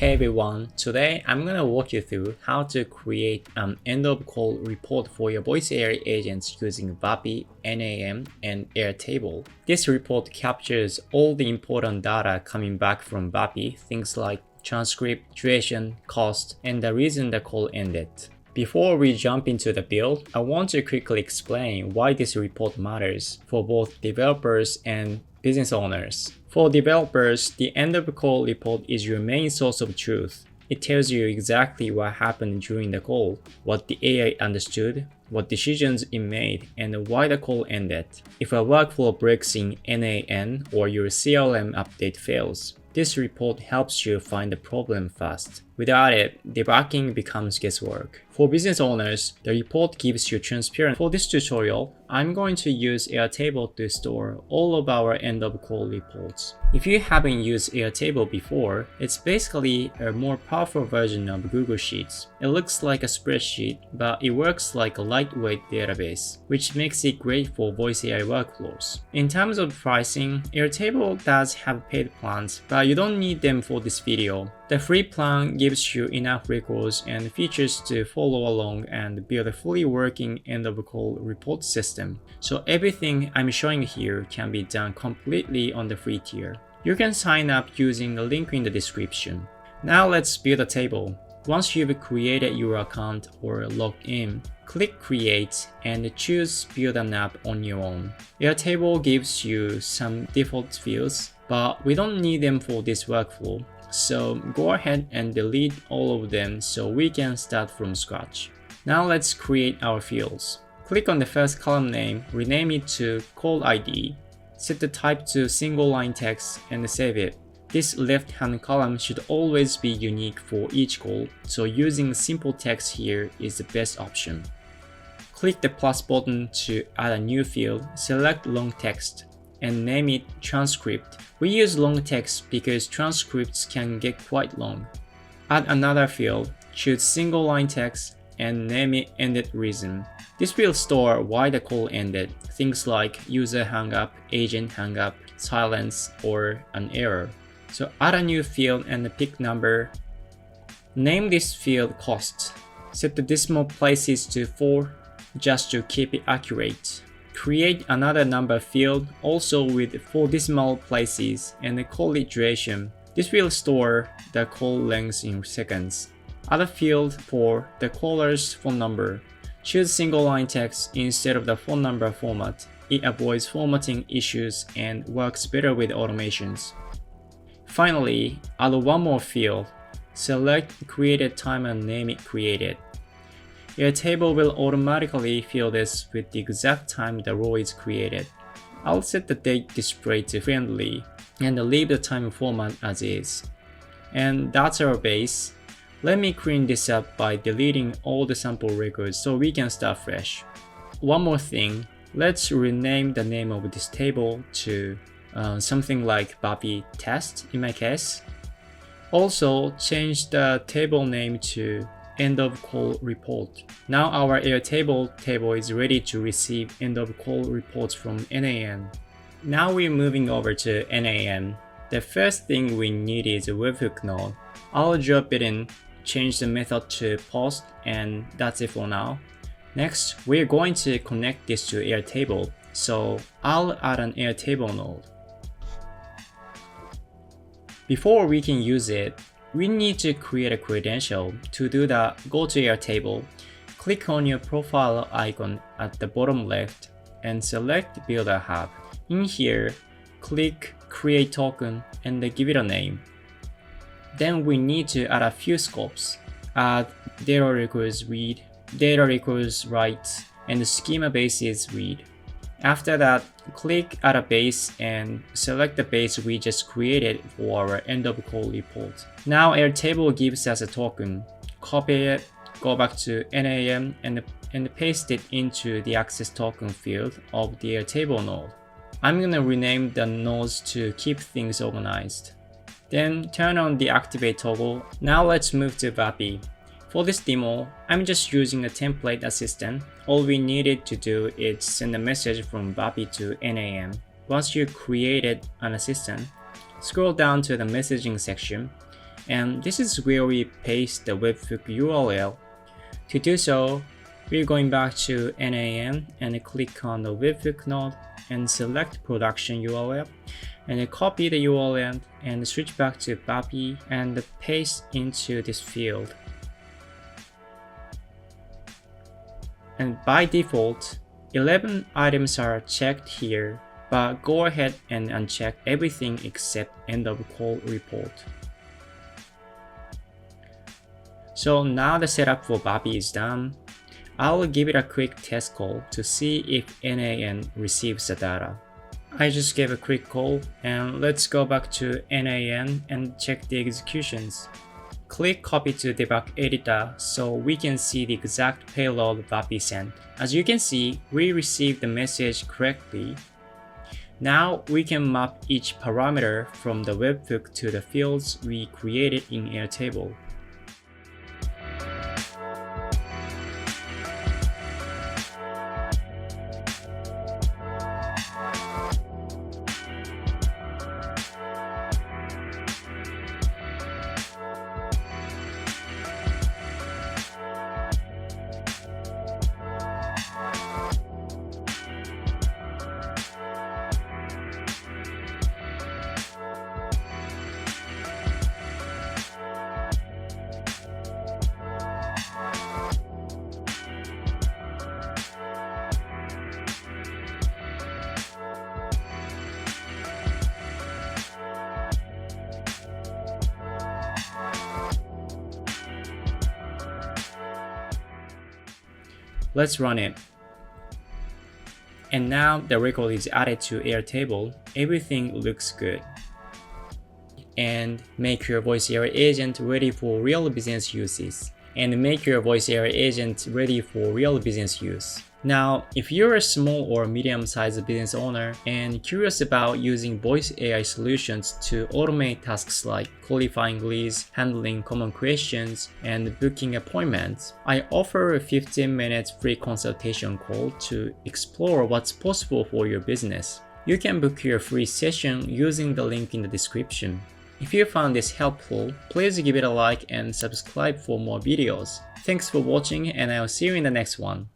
Hey everyone, today I'm going to walk you through how to create an end of call report for your voice AI agents using VAPI, NAN, and Airtable. This report captures all the important data coming back from VAPI, things like transcript, duration, cost, and the reason the call ended. Before we jump into the build, I want to quickly explain why this report matters for both developers and business owners. For developers, the end of call report is your main source of truth. It tells you exactly what happened during the call, what the AI understood, what decisions it made, and why the call ended. If a workflow breaks in NAN or your CLM update fails, this report helps you find the problem fast. Without it, debugging becomes guesswork. For business owners, the report gives you transparency. For this tutorial, I'm going to use Airtable to store all of our end of call reports. If you haven't used Airtable before, it's basically a more powerful version of Google Sheets. It looks like a spreadsheet, but it works like a lightweight database, which makes it great for voice AI workflows. In terms of pricing, Airtable does have paid plans, but you don't need them for this video. The free plan gives you enough records and features to follow along and build a fully working end of call report system. So everything I'm showing here can be done completely on the free tier. You can sign up using the link in the description. Now let's build a table. Once you've created your account or logged in, click Create and choose Build an App on your own. Airtable gives you some default fields, but we don't need them for this workflow. So go ahead and delete all of them so we can start from scratch. Now let's create our fields. Click on the first column name, rename it to Call ID, set the type to single line text and save it. This left-hand column should always be unique for each call, so using simple text here is the best option. Click the plus button to add a new field, select long text, and name it transcript. We use long text because transcripts can get quite long. Add another field, choose single line text, and name it ended reason. This will store why the call ended, things like user hung up, agent hung up, silence, or an error. So add a new field and pick number. Name this field cost. Set the decimal places to 4 just to keep it accurate. Create another number field also with 4 decimal places and call it duration. This will store the call length in seconds. Add a field for the caller's phone number. Choose single line text instead of the phone number format. It avoids formatting issues and works better with automations. Finally, add one more field. Select created time and name it created. Airtable will automatically fill this with the exact time the row is created. I'll set the date display to friendly and leave the time format as is. And that's our base. Let me clean this up by deleting all the sample records so we can start fresh. One more thing, let's rename the name of this table to something like VAPI test in my case. Also change the table name to end of call report. Now our Airtable table is ready to receive end of call reports from NAN. Now we're moving over to NAN. The first thing we need is a webhook node. I'll drop it in, change the method to post, and that's it for now. Next, we're going to connect this to Airtable, so I'll add an Airtable node. Before we can use it, we need to create a credential. To do that, go to Airtable, click on your profile icon at the bottom left, and select Build a Hub. In here, click Create Token and give it a name. Then we need to add a few scopes. Add data records read, data records write, and schema bases read. After that, click Add a base and select the base we just created for our end of call report. Now Airtable gives us a token. Copy it, go back to NAN and paste it into the access token field of the Airtable node. I'm gonna rename the nodes to keep things organized. Then turn on the activate toggle. Now let's move to VAPI. For this demo, I'm just using a template assistant. All we needed to do is send a message from VAPI to NAN. Once you created an assistant, scroll down to the messaging section and this is where we paste the webhook URL. To do so, we're going back to NAN and click on the webhook node and select production URL and copy the URL and switch back to VAPI and paste into this field. And by default, 11 items are checked here, but go ahead and uncheck everything except end of call report. So now the setup for VAPI is done. I will give it a quick test call to see if NAN receives the data. I just gave a quick call, and let's go back to NAN and check the executions. Click copy to debug editor so we can see the exact payload VAPI sent. As you can see, we received the message correctly. Now we can map each parameter from the webhook to the fields we created in Airtable. Let's run it. And now the record is added to Airtable. Everything looks good. And make your voice AI agent ready for real business uses. Now, if you're a small or medium-sized business owner and curious about using voice AI solutions to automate tasks like qualifying leads, handling common questions, and booking appointments, I offer a 15-minute free consultation call to explore what's possible for your business. You can book your free session using the link in the description. If you found this helpful, please give it a like and subscribe for more videos. Thanks for watching, and I'll see you in the next one.